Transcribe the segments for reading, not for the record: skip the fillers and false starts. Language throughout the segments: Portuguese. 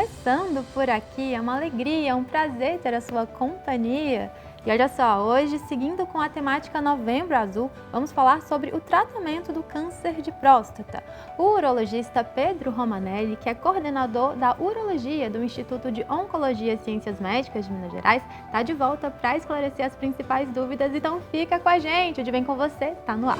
começando por aqui, é uma alegria, um prazer ter a sua companhia. E olha só, hoje, seguindo com a temática Novembro Azul, vamos falar sobre o tratamento do câncer de próstata. O urologista Pedro Romanelli, que é coordenador da urologia do Instituto de Oncologia e Ciências Médicas de Minas Gerais, está de volta para esclarecer as principais dúvidas, então fica com a gente, o De Bem Com Você está no ar.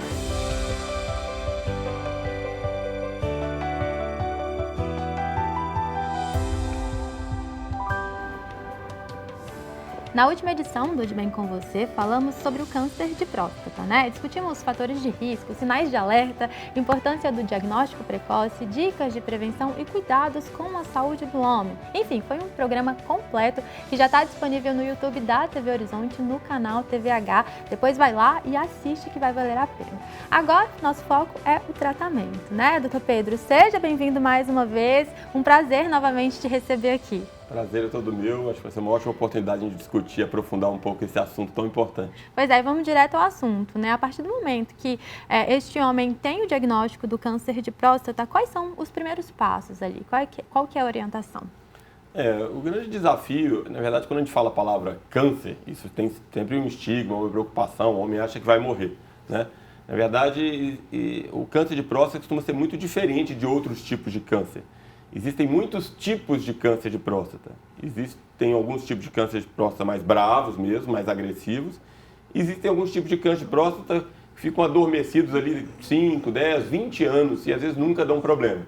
Na última edição do De Bem Com Você, falamos sobre o câncer de próstata, né? Discutimos os fatores de risco, sinais de alerta, importância do diagnóstico precoce, dicas de prevenção e cuidados com a saúde do homem. Enfim, foi um programa completo que já está disponível no YouTube da TV Horizonte, no canal TVH. Depois vai lá e assiste que vai valer a pena. Agora, nosso foco é o tratamento, né, doutor Pedro? Seja bem-vindo mais uma vez. Um prazer novamente te receber aqui. Prazer é todo meu, acho que vai ser uma ótima oportunidade de discutir e aprofundar um pouco esse assunto tão importante. Pois é, vamos direto ao assunto, né? A partir do momento que este homem tem o diagnóstico do câncer de próstata, quais são os primeiros passos ali? Qual que é a orientação? O grande desafio, na verdade, quando a gente fala a palavra câncer, isso tem sempre um estigma, uma preocupação, o homem acha que vai morrer, né? Na verdade, o câncer de próstata costuma ser muito diferente de outros tipos de câncer. Existem muitos tipos de câncer de próstata. Existem alguns tipos de câncer de próstata mais bravos mesmo, mais agressivos. Existem alguns tipos de câncer de próstata que ficam adormecidos ali 5, 10, 20 anos e às vezes nunca dão problema.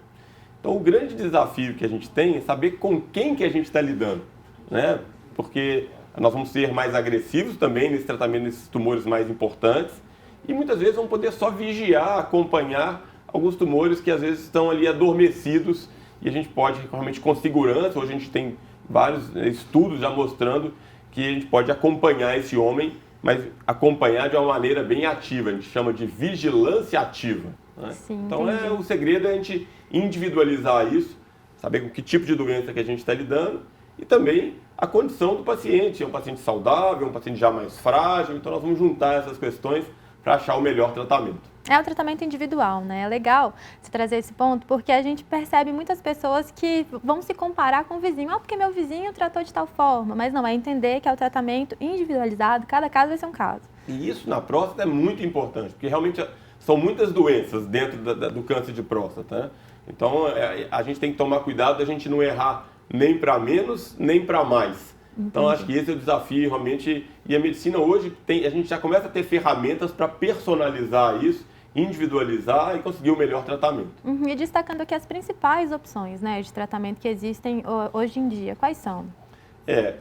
Então o grande desafio que a gente tem é saber com quem que a gente está lidando, né? Porque nós vamos ser mais agressivos também nesse tratamento desses tumores mais importantes e muitas vezes vamos poder só vigiar, acompanhar alguns tumores que às vezes estão ali adormecidos. E a gente pode, realmente, com segurança, hoje a gente tem vários estudos já mostrando que a gente pode acompanhar esse homem, mas acompanhar de uma maneira bem ativa, a gente chama de vigilância ativa, né? Sim, então entendi. o segredo é a gente individualizar isso, saber com que tipo de doença que a gente está lidando e também a condição do paciente, é um paciente saudável, é um paciente já mais frágil, então nós vamos juntar essas questões para achar o melhor tratamento. É o tratamento individual, né? É legal você trazer esse ponto, porque a gente percebe muitas pessoas que vão se comparar com o vizinho. Porque meu vizinho tratou de tal forma. Mas não, é entender que é o tratamento individualizado, cada caso vai ser um caso. E isso na próstata é muito importante, porque realmente são muitas doenças dentro do câncer de próstata, né? Então a gente tem que tomar cuidado da gente não errar nem para menos, nem para mais. Então acho que esse é o desafio realmente. E a medicina hoje, a gente já começa a ter ferramentas para personalizar isso, individualizar e conseguir o melhor tratamento. E destacando aqui as principais opções, né, de tratamento que existem hoje em dia, quais são?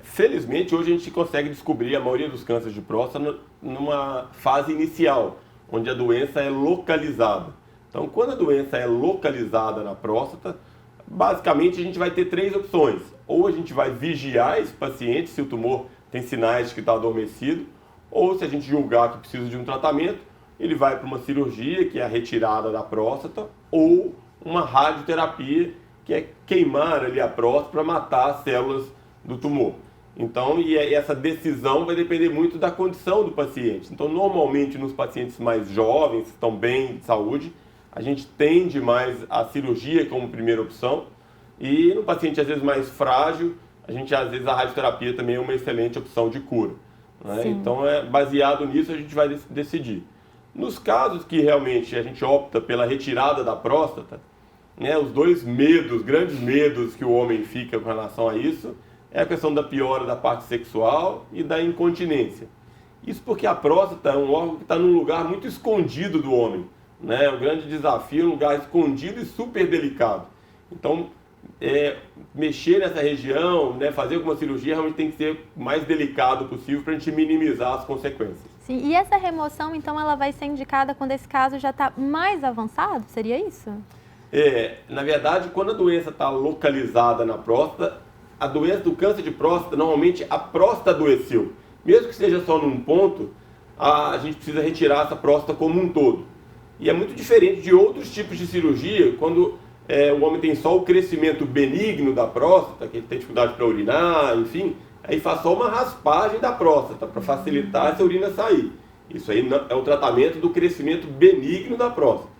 Felizmente hoje a gente consegue descobrir a maioria dos cânceres de próstata numa fase inicial, onde a doença é localizada. Então quando a doença é localizada na próstata, basicamente a gente vai ter 3 opções. Ou a gente vai vigiar esse paciente se o tumor tem sinais de que está adormecido, ou se a gente julgar que precisa de um tratamento, ele vai para uma cirurgia, que é a retirada da próstata, ou uma radioterapia, que é queimar ali a próstata para matar as células do tumor. Então, essa decisão vai depender muito da condição do paciente. Então, normalmente, nos pacientes mais jovens, que estão bem de saúde, a gente tende mais a cirurgia como primeira opção. E no paciente, às vezes, mais frágil, às vezes, a radioterapia também é uma excelente opção de cura, né? Então, baseado nisso, a gente vai decidir. Nos casos que realmente a gente opta pela retirada da próstata, né, os 2 grandes medos que o homem fica com relação a isso, é a questão da piora da parte sexual e da incontinência. Isso porque a próstata é um órgão que está num lugar muito escondido do homem, né? O grande desafio é um lugar escondido e super delicado. Então, mexer nessa região, né, fazer alguma cirurgia, realmente tem que ser o mais delicado possível para a gente minimizar as consequências. Sim, e essa remoção, então, ela vai ser indicada quando esse caso já está mais avançado? Seria isso? Na verdade, quando a doença está localizada na próstata, a doença do câncer de próstata, normalmente a próstata adoeceu. Mesmo que seja só num ponto, a gente precisa retirar essa próstata como um todo. E é muito diferente de outros tipos de cirurgia, quando o homem tem só o crescimento benigno da próstata, que ele tem dificuldade para urinar, enfim, aí faz só uma raspagem da próstata para facilitar essa urina sair. Isso aí é o tratamento do crescimento benigno da próstata.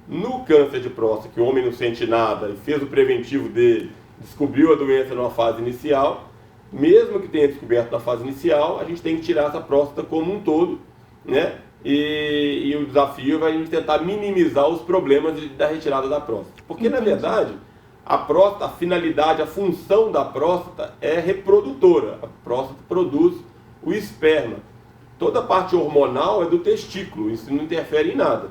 No câncer de próstata, que o homem não sente nada e fez o preventivo dele descobriu a doença numa fase inicial, mesmo que tenha descoberto na fase inicial, a gente tem que tirar essa próstata como um todo, né? E o desafio vai a gente tentar minimizar os problemas da retirada da próstata. Porque, na verdade, a próstata, a finalidade, a função da próstata é reprodutora. A próstata produz o esperma. Toda a parte hormonal é do testículo, isso não interfere em nada.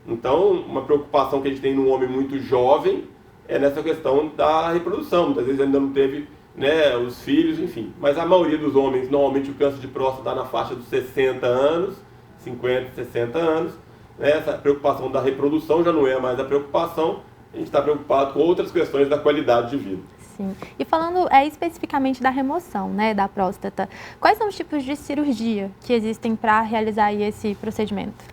Então, uma preocupação que a gente tem num homem muito jovem é nessa questão da reprodução. Muitas vezes ainda não teve, né, os filhos, enfim. Mas a maioria dos homens, normalmente o câncer de próstata está na faixa dos 60 anos, 50, 60 anos. Essa preocupação da reprodução já não é mais a preocupação, a gente está preocupado com outras questões da qualidade de vida. Sim. E falando especificamente da remoção, né, da próstata, quais são os tipos de cirurgia que existem para realizar aí esse procedimento?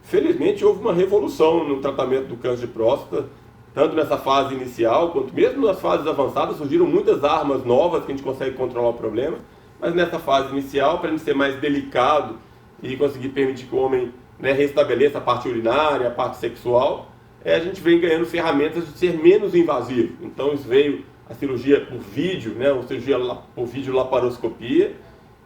Felizmente houve uma revolução no tratamento do câncer de próstata, tanto nessa fase inicial, quanto mesmo nas fases avançadas, surgiram muitas armas novas que a gente consegue controlar o problema, mas nessa fase inicial, para a gente ser mais delicado e conseguir permitir que o homem, né, restabeleça a parte urinária, a parte sexual, a gente vem ganhando ferramentas de ser menos invasivo. Então isso veio a cirurgia por vídeo, né, a cirurgia por vídeo laparoscopia,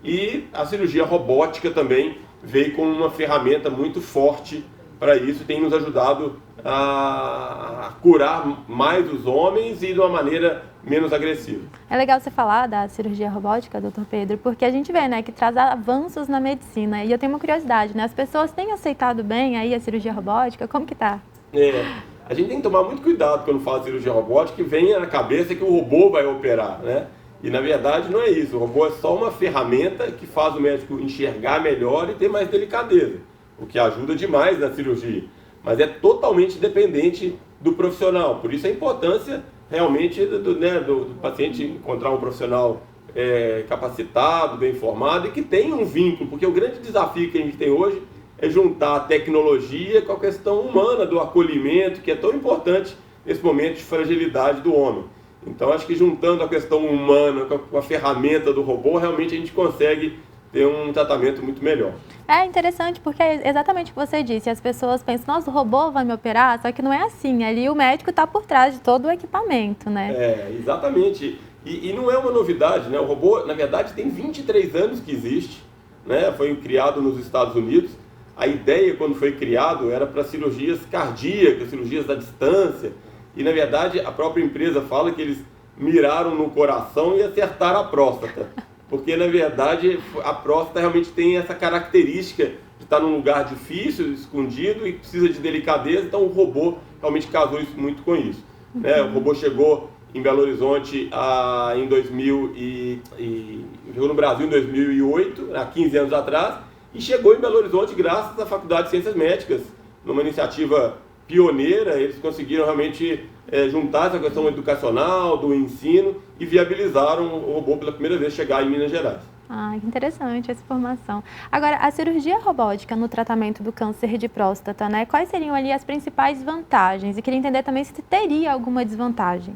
e a cirurgia robótica também veio com uma ferramenta muito forte para isso, tem nos ajudado a curar mais os homens e de uma maneira menos agressiva. É legal você falar da cirurgia robótica, doutor Pedro, porque a gente vê, né, que traz avanços na medicina. E eu tenho uma curiosidade, né? As pessoas têm aceitado bem aí a cirurgia robótica? Como que tá? A gente tem que tomar muito cuidado quando fala de cirurgia robótica, que venha na cabeça que o robô vai operar, né? E na verdade não é isso, o robô é só uma ferramenta que faz o médico enxergar melhor e ter mais delicadeza, o que ajuda demais na cirurgia, mas é totalmente dependente do profissional. Por isso a importância realmente do paciente encontrar um profissional capacitado, bem formado e que tenha um vínculo, porque o grande desafio que a gente tem hoje é juntar a tecnologia com a questão humana do acolhimento, que é tão importante nesse momento de fragilidade do homem. Então acho que juntando a questão humana com a ferramenta do robô, realmente a gente consegue ter um tratamento muito melhor. É interessante porque é exatamente o que você disse, as pessoas pensam, nossa, o robô vai me operar, só que não é assim, ali o médico está por trás de todo o equipamento, né? Exatamente, e não é uma novidade, né? O robô, na verdade, tem 23 anos que existe, né? Foi criado nos Estados Unidos. A ideia, quando foi criado, era para cirurgias cardíacas, cirurgias à distância, e na verdade a própria empresa fala que eles miraram no coração e acertaram a próstata. Porque, na verdade, a próstata realmente tem essa característica de estar num lugar difícil, escondido e precisa de delicadeza. Então, o robô realmente casou isso muito com isso. Né? O robô chegou em Belo Horizonte chegou no Brasil em 2008, há 15 anos atrás, e chegou em Belo Horizonte graças à Faculdade de Ciências Médicas, numa iniciativa pioneira. Eles conseguiram realmente juntar essa questão educacional, do ensino, e viabilizaram o robô pela primeira vez chegar em Minas Gerais. Ah, que interessante essa informação. Agora, a cirurgia robótica no tratamento do câncer de próstata, né? Quais seriam ali as principais vantagens? E queria entender também se teria alguma desvantagem.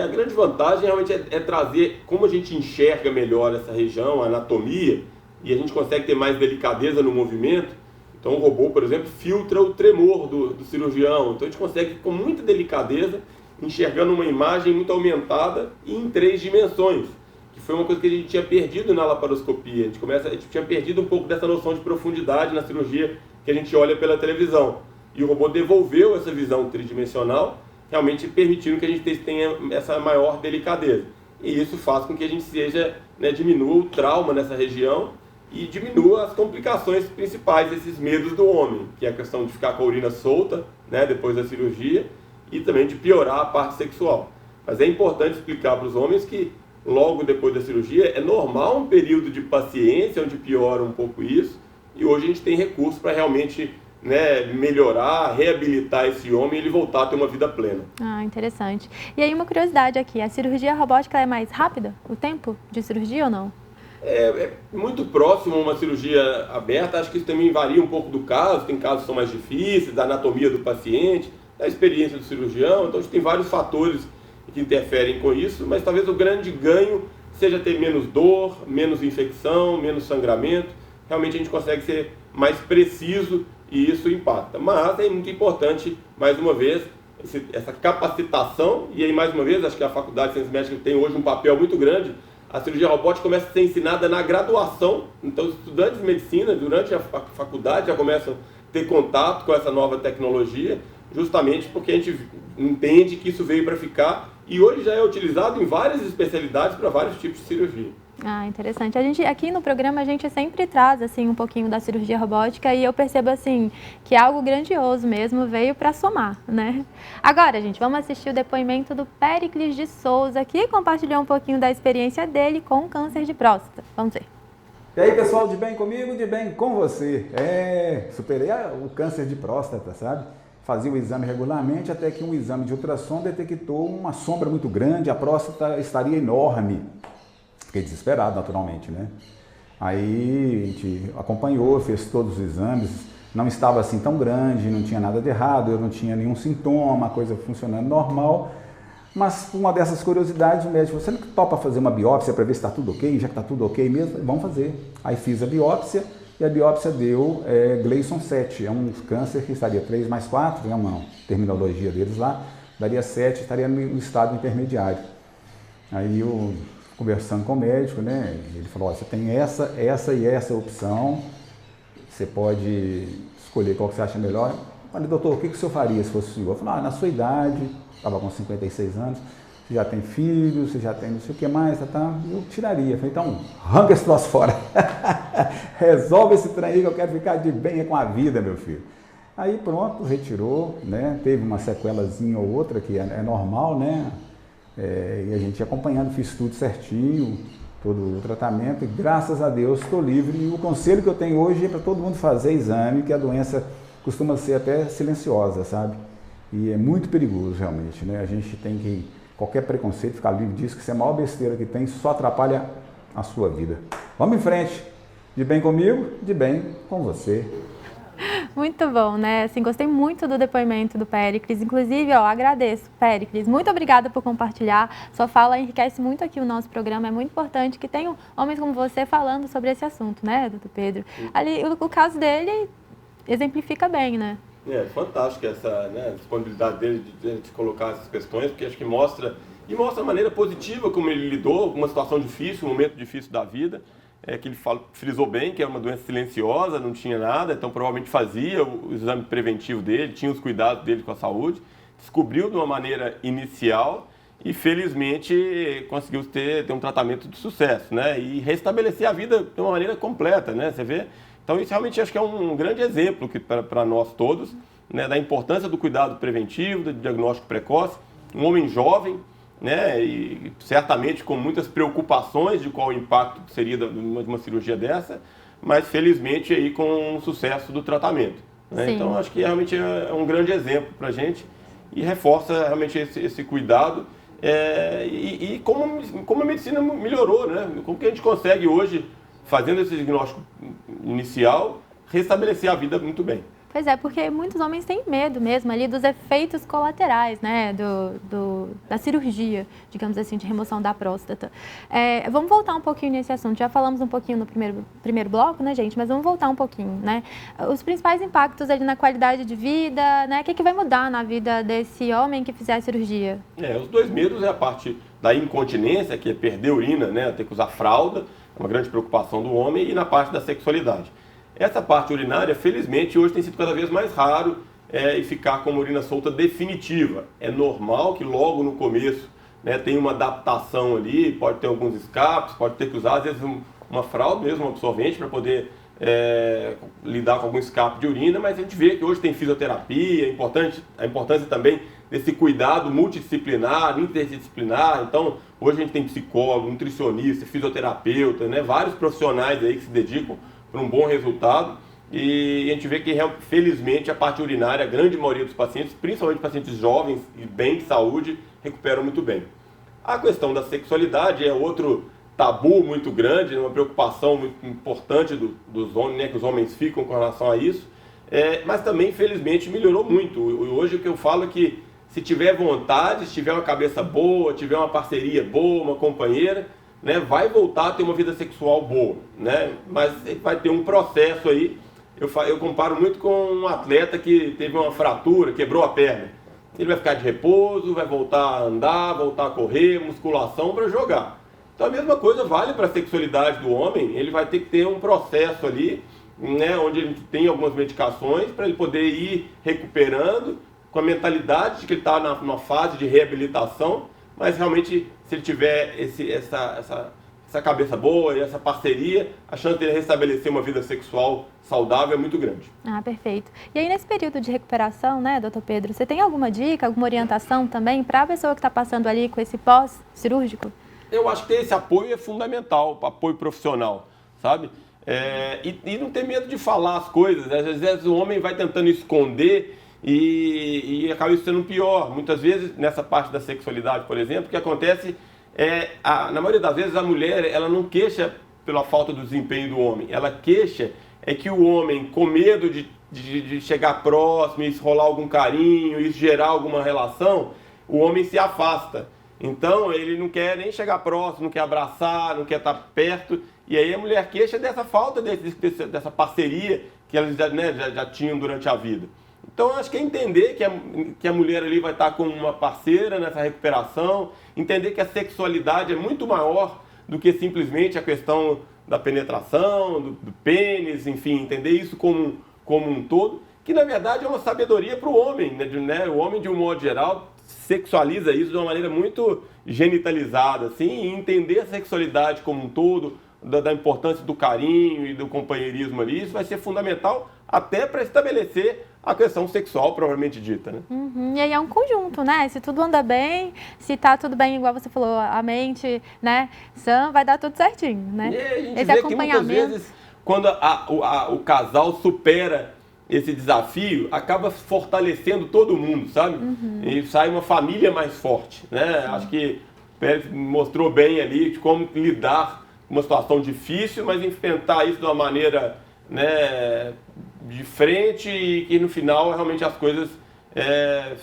A grande vantagem realmente é trazer como a gente enxerga melhor essa região, a anatomia, e a gente consegue ter mais delicadeza no movimento. Então o robô, por exemplo, filtra o tremor do cirurgião. Então a gente consegue, com muita delicadeza, enxergando uma imagem muito aumentada e em 3 dimensões, que foi uma coisa que a gente tinha perdido na laparoscopia. A gente tinha perdido um pouco dessa noção de profundidade na cirurgia que a gente olha pela televisão. E o robô devolveu essa visão tridimensional, realmente permitindo que a gente tenha essa maior delicadeza. E isso faz com que a gente diminua o trauma nessa região e diminua as complicações principais desses medos do homem, que é a questão de ficar com a urina solta, né, depois da cirurgia, e também de piorar a parte sexual. Mas é importante explicar para os homens que logo depois da cirurgia é normal um período de paciência, onde piora um pouco isso, e hoje a gente tem recursos para realmente melhorar, reabilitar esse homem e ele voltar a ter uma vida plena. Ah, interessante. E aí uma curiosidade aqui, a cirurgia robótica é mais rápida, o tempo de cirurgia ou não? É muito próximo a uma cirurgia aberta. Acho que isso também varia um pouco do caso, tem casos que são mais difíceis, da anatomia do paciente, da experiência do cirurgião, então a gente tem vários fatores que interferem com isso, mas talvez o grande ganho seja ter menos dor, menos infecção, menos sangramento. Realmente a gente consegue ser mais preciso e isso impacta. Mas é muito importante, mais uma vez, essa capacitação, e aí mais uma vez, acho que a Faculdade de Ciências Médicas tem hoje um papel muito grande. A cirurgia robótica começa a ser ensinada na graduação, então os estudantes de medicina, durante a faculdade, já começam a ter contato com essa nova tecnologia, justamente porque a gente entende que isso veio para ficar e hoje já é utilizado em várias especialidades para vários tipos de cirurgia. Ah, interessante. Aqui no programa a gente sempre traz assim um pouquinho da cirurgia robótica e eu percebo assim que é algo grandioso mesmo, veio para somar, né? Agora, gente, vamos assistir o depoimento do Péricles de Souza, que compartilhou um pouquinho da experiência dele com câncer de próstata. Vamos ver. E aí, pessoal, de bem comigo, de bem com você. Superei o câncer de próstata, sabe? Fazia o exame regularmente até que um exame de ultrassom detectou uma sombra muito grande, a próstata estaria enorme. Fiquei desesperado, naturalmente, né? Aí a gente acompanhou, fez todos os exames, não estava assim tão grande, não tinha nada de errado, eu não tinha nenhum sintoma, a coisa funcionando normal. Mas uma dessas curiosidades, o médico falou, você não topa fazer uma biópsia para ver se está tudo ok? Já que está tudo ok mesmo, vamos fazer. Aí fiz a biópsia e a biópsia deu Gleason 7, é um câncer que estaria 3 mais 4, é uma terminologia deles lá, daria 7, estaria no estado intermediário. Aí eu, conversando com o médico, né, ele falou, olha, você tem essa e essa opção, você pode escolher qual que você acha melhor. Eu falei, doutor, o que o senhor faria se fosse o senhor? Eu falei, na sua idade, estava com 56 anos, você já tem filhos, você já tem não sei o que mais, eu tiraria. Eu falei, então, arranca esse troço fora, resolve esse trem aí que eu quero ficar de bem com a vida, meu filho. Aí pronto, retirou, né, teve uma sequelazinha ou outra, que é normal, né, e a gente ia acompanhando, fiz tudo certinho, todo o tratamento, e graças a Deus estou livre. E o conselho que eu tenho hoje é para todo mundo fazer exame, que a doença costuma ser até silenciosa, sabe? E é muito perigoso realmente, né? A gente tem que, qualquer preconceito, ficar livre disso, que isso é a maior besteira que tem, só atrapalha a sua vida. Vamos em frente, de bem comigo, de bem com você. Muito bom, né? Assim, gostei muito do depoimento do Péricles. Inclusive, agradeço, Péricles. Muito obrigada por compartilhar. Sua fala enriquece muito aqui o nosso programa. É muito importante que tenham homens como você falando sobre esse assunto, né, doutor Pedro? Ali, o caso dele exemplifica bem, né? É fantástico essa, né, disponibilidade dele de colocar essas questões, porque acho que mostra a maneira positiva como ele lidou com uma situação difícil, um momento difícil da vida. Que ele frisou bem que é uma doença silenciosa, não tinha nada, então provavelmente fazia o exame preventivo dele, tinha os cuidados dele com a saúde, descobriu de uma maneira inicial e felizmente conseguiu ter um tratamento de sucesso, né? E restabelecer a vida de uma maneira completa, né? Você vê? Então isso realmente acho que é um grande exemplo para nós todos, né? Da importância do cuidado preventivo, do diagnóstico precoce, um homem jovem, né, e certamente com muitas preocupações de qual o impacto seria de uma cirurgia dessa, mas felizmente aí com o sucesso do tratamento, né? Então acho que realmente é um grande exemplo para a gente e reforça realmente esse cuidado e como a medicina melhorou, né? Como que a gente consegue hoje, fazendo esse diagnóstico inicial, restabelecer a vida muito bem. Pois é, porque muitos homens têm medo mesmo ali dos efeitos colaterais, né, da cirurgia, digamos assim, de remoção da próstata. Vamos voltar um pouquinho nesse assunto. Já falamos um pouquinho no primeiro bloco, né, gente? Mas vamos voltar um pouquinho, né? Os principais impactos ali na qualidade de vida, né? O que vai mudar na vida desse homem que fizer a cirurgia? Os dois medos é a parte da incontinência, que é perder urina, né, ter que usar fralda, é uma grande preocupação do homem, e na parte da sexualidade. Essa parte urinária, felizmente, hoje tem sido cada vez mais raro e ficar com uma urina solta definitiva. É normal que logo no começo, né, tenha uma adaptação ali, pode ter alguns escapes, pode ter que usar às vezes uma fralda mesmo, um absorvente para poder lidar com algum escape de urina, mas a gente vê que hoje tem fisioterapia, a importância também desse cuidado multidisciplinar, interdisciplinar. Então, hoje a gente tem psicólogo, nutricionista, fisioterapeuta, né, vários profissionais aí que se dedicam para um bom resultado, e a gente vê que felizmente a parte urinária, a grande maioria dos pacientes, principalmente pacientes jovens e bem de saúde, recuperam muito bem. A questão da sexualidade é outro tabu muito grande, uma preocupação muito importante dos homens, né, que os homens ficam com relação a isso, mas também felizmente melhorou muito. Hoje o que eu falo é que se tiver vontade, se tiver uma cabeça boa, tiver uma parceria boa, uma companheira, né, vai voltar a ter uma vida sexual boa, né? Mas vai ter um processo aí. Eu comparo muito com um atleta que teve uma fratura, quebrou a perna. ele vai ficar de repouso, vai voltar a andar, voltar a correr, musculação para jogar. Então a mesma coisa vale para a sexualidade do homem, ele vai ter que ter um processo ali, né, onde ele tem algumas medicações para ele poder ir recuperando com a mentalidade de que ele está numa fase de reabilitação, mas realmente se ele tiver essa cabeça boa e essa parceria, a chance dele restabelecer uma vida sexual saudável é muito grande. Ah, perfeito. E aí nesse período de recuperação, né, doutor Pedro, você tem alguma dica, alguma orientação também para a pessoa que está passando ali com esse pós-cirúrgico? Eu acho que ter esse apoio é fundamental, apoio profissional, sabe? E não ter medo de falar as coisas, né? Às vezes o homem vai tentando esconder e acaba isso sendo pior. Muitas vezes, nessa parte da sexualidade, por exemplo, o que acontece na maioria das vezes a mulher ela não queixa pela falta do desempenho do homem, ela queixa que o homem, com medo de chegar próximo, isso rolar algum carinho, isso gerar alguma relação, o homem se afasta. Então ele não quer nem chegar próximo, não quer abraçar, não quer estar perto, e aí a mulher queixa dessa falta dessa parceria que elas já tinham durante a vida. Então eu acho que é entender que a mulher ali vai estar com uma parceira nessa recuperação, entender que a sexualidade é muito maior do que simplesmente a questão da penetração, do pênis, enfim, entender isso como um todo, que na verdade é uma sabedoria para o homem, né? O homem de um modo geral sexualiza isso de uma maneira muito genitalizada, assim, e entender a sexualidade como um todo, da importância do carinho e do companheirismo ali, isso vai ser fundamental até para estabelecer a questão sexual propriamente dita, né? E aí é um conjunto, né? Se tudo anda bem, se tá tudo bem, igual você falou, a mente, né, sã, vai dar tudo certinho, né? E a gente esse vê acompanhamento... que muitas vezes, quando o casal supera esse desafio, acaba fortalecendo todo mundo, sabe? E sai uma família mais forte, né? Sim. Acho que o Pérez mostrou bem ali de como lidar com uma situação difícil, mas enfrentar isso de uma maneira, né, de frente e que no final realmente as coisas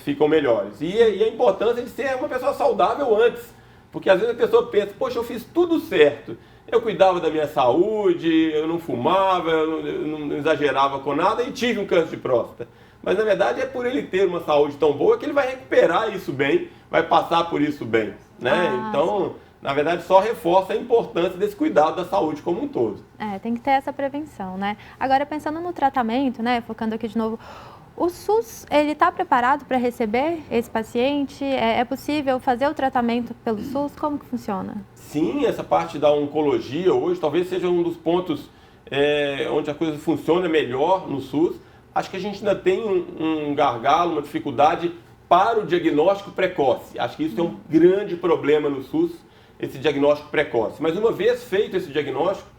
ficam melhores. E a importância de ser uma pessoa saudável antes, porque às vezes a pessoa pensa, poxa, eu fiz tudo certo, eu cuidava da minha saúde, eu não fumava, eu não exagerava com nada e tive um câncer de próstata. Mas na verdade é por ele ter uma saúde tão boa que ele vai recuperar isso bem, vai passar por isso bem, né? Então, na verdade, só reforça a importância desse cuidado da saúde como um todo. Tem que ter essa prevenção, né? Agora, pensando no tratamento, né, focando aqui de novo, o SUS, ele está preparado para receber esse paciente? É possível fazer o tratamento pelo SUS? Como que funciona? Sim, essa parte da oncologia hoje talvez seja um dos pontos onde a coisa funciona melhor no SUS. Acho que a gente ainda tem um gargalo, uma dificuldade para o diagnóstico precoce. Acho que isso é um grande problema no SUS, esse diagnóstico precoce. Mas uma vez feito esse diagnóstico,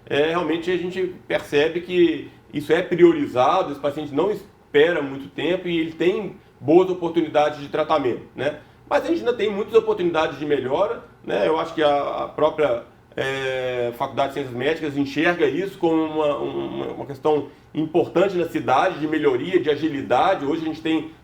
realmente a gente percebe que isso é priorizado, esse paciente não espera muito tempo e ele tem boas oportunidades de tratamento, né? Mas a gente ainda tem muitas oportunidades de melhora, né? Eu acho que a própria Faculdade de Ciências Médicas enxerga isso como uma questão importante na cidade, de melhoria, de agilidade. Hoje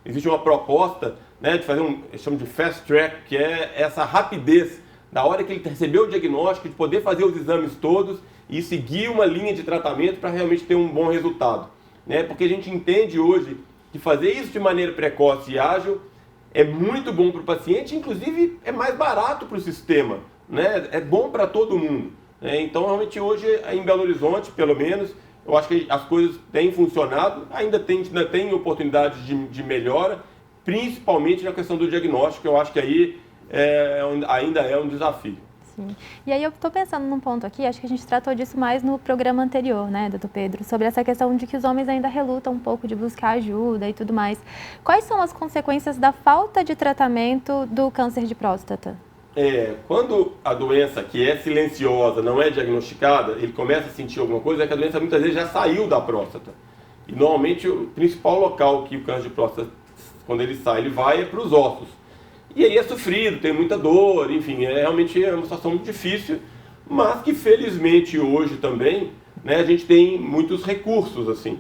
existe uma proposta, né, de fazer chama de fast track, que é essa rapidez, da hora que ele recebeu o diagnóstico, de poder fazer os exames todos e seguir uma linha de tratamento para realmente ter um bom resultado, né? Porque a gente entende hoje que fazer isso de maneira precoce e ágil é muito bom para o paciente, inclusive é mais barato para o sistema, né? É bom para todo mundo, né? Então, realmente, hoje, em Belo Horizonte, pelo menos, eu acho que as coisas têm funcionado, ainda tem oportunidades de melhora, principalmente na questão do diagnóstico, eu acho que aí ainda é um desafio. Sim. E aí eu estou pensando num ponto aqui, acho que a gente tratou disso mais no programa anterior, né, doutor Pedro, sobre essa questão de que os homens ainda relutam um pouco de buscar ajuda e tudo mais. Quais são as consequências da falta de tratamento do câncer de próstata? Quando a doença, que é silenciosa, não é diagnosticada, ele começa a sentir alguma coisa, é que a doença muitas vezes já saiu da próstata. E normalmente o principal local que o câncer de próstata, quando ele sai, ele vai para os ossos. E aí é sofrido, tem muita dor, enfim, realmente é uma situação muito difícil, mas que felizmente hoje também, né, a gente tem muitos recursos, assim.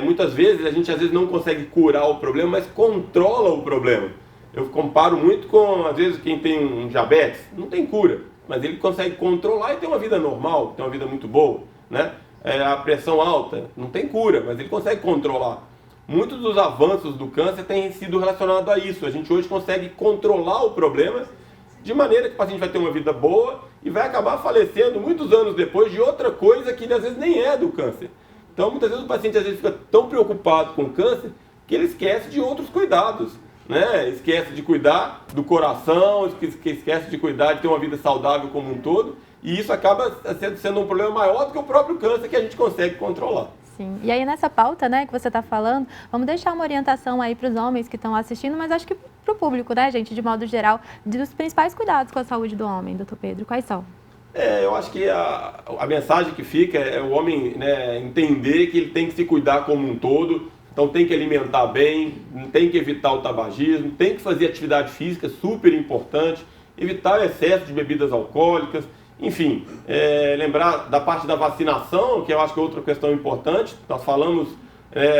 Muitas vezes a gente às vezes não consegue curar o problema, mas controla o problema. Eu comparo muito com, às vezes, quem tem um diabetes, não tem cura, mas ele consegue controlar e ter uma vida normal, ter uma vida muito boa, né? A pressão alta, não tem cura, mas ele consegue controlar. muitos dos avanços do câncer têm sido relacionados a isso. A gente hoje consegue controlar o problema de maneira que o paciente vai ter uma vida boa e vai acabar falecendo muitos anos depois de outra coisa que às vezes nem é do câncer. Então, muitas vezes o paciente fica tão preocupado com o câncer que ele esquece de outros cuidados, né? Esquece de cuidar do coração, esquece de cuidar de ter uma vida saudável como um todo, e isso acaba sendo um problema maior do que o próprio câncer que a gente consegue controlar. Sim. E aí nessa pauta, né, que você está falando, vamos deixar uma orientação aí para os homens que estão assistindo, mas acho que para o público, né, gente, de modo geral, dos principais cuidados com a saúde do homem, doutor Pedro, quais são? Eu acho que a mensagem que fica é o homem, né, entender que ele tem que se cuidar como um todo, então tem que alimentar bem, tem que evitar o tabagismo, tem que fazer atividade física, super importante, evitar o excesso de bebidas alcoólicas, enfim, lembrar da parte da vacinação, que eu acho que é outra questão importante. Nós falamos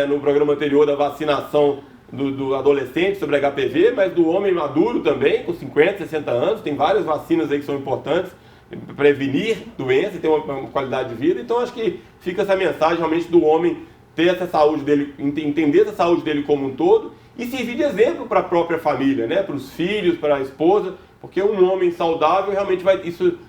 no programa anterior da vacinação do adolescente sobre HPV, mas do homem maduro também, com 50, 60 anos, tem várias vacinas aí que são importantes, prevenir doença, ter uma qualidade de vida. Então acho que fica essa mensagem realmente do homem ter essa saúde dele, entender essa saúde dele como um todo e servir de exemplo para a própria família, né? Para os filhos, para a esposa, porque um homem saudável realmente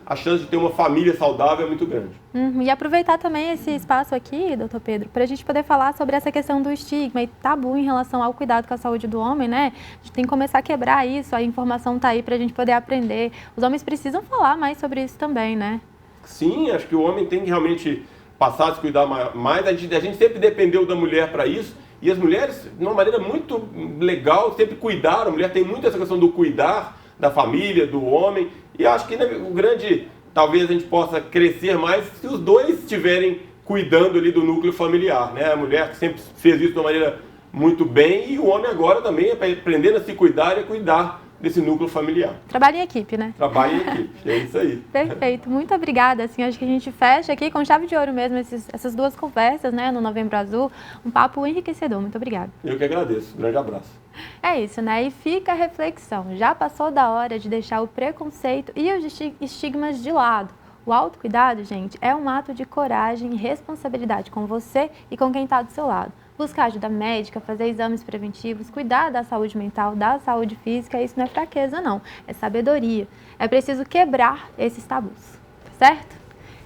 a chance de ter uma família saudável é muito grande. E aproveitar também esse espaço aqui, doutor Pedro, para a gente poder falar sobre essa questão do estigma e tabu em relação ao cuidado com a saúde do homem, né? A gente tem que começar a quebrar isso, a informação está aí para a gente poder aprender. Os homens precisam falar mais sobre isso também, né? Sim, acho que o homem tem que realmente passar a se cuidar mais. A gente sempre dependeu da mulher para isso, e as mulheres, de uma maneira muito legal, sempre cuidaram. A mulher tem muito essa questão do cuidar da família, do homem, e acho que o grande, talvez a gente possa crescer mais se os dois estiverem cuidando ali do núcleo familiar, né? A mulher que sempre fez isso de uma maneira muito bem, e o homem agora também aprendendo a se cuidar e a cuidar desse núcleo familiar. Trabalho em equipe, né? Trabalho em equipe, é isso aí. Perfeito, muito obrigada. Assim, acho que a gente fecha aqui com chave de ouro mesmo essas duas conversas, né, no Novembro Azul. Um papo enriquecedor, muito obrigada. Eu que agradeço, um grande abraço. É isso, né? E fica a reflexão. Já passou da hora de deixar o preconceito e os estigmas de lado. O autocuidado, gente, é um ato de coragem e responsabilidade com você e com quem está do seu lado. Buscar ajuda médica, fazer exames preventivos, cuidar da saúde mental, da saúde física, isso não é fraqueza, não. É sabedoria. É preciso quebrar esses tabus, certo?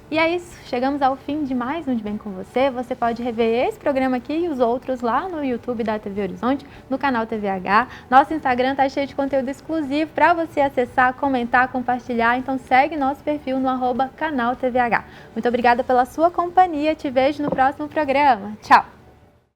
E é isso, chegamos ao fim de mais um De Bem Com Você. Você pode rever esse programa aqui e os outros lá no YouTube da TV Horizonte, no canal TVH. Nosso Instagram está cheio de conteúdo exclusivo para você acessar, comentar, compartilhar. Então segue nosso perfil no @canal TVH. Muito obrigada pela sua companhia. Te vejo no próximo programa. Tchau!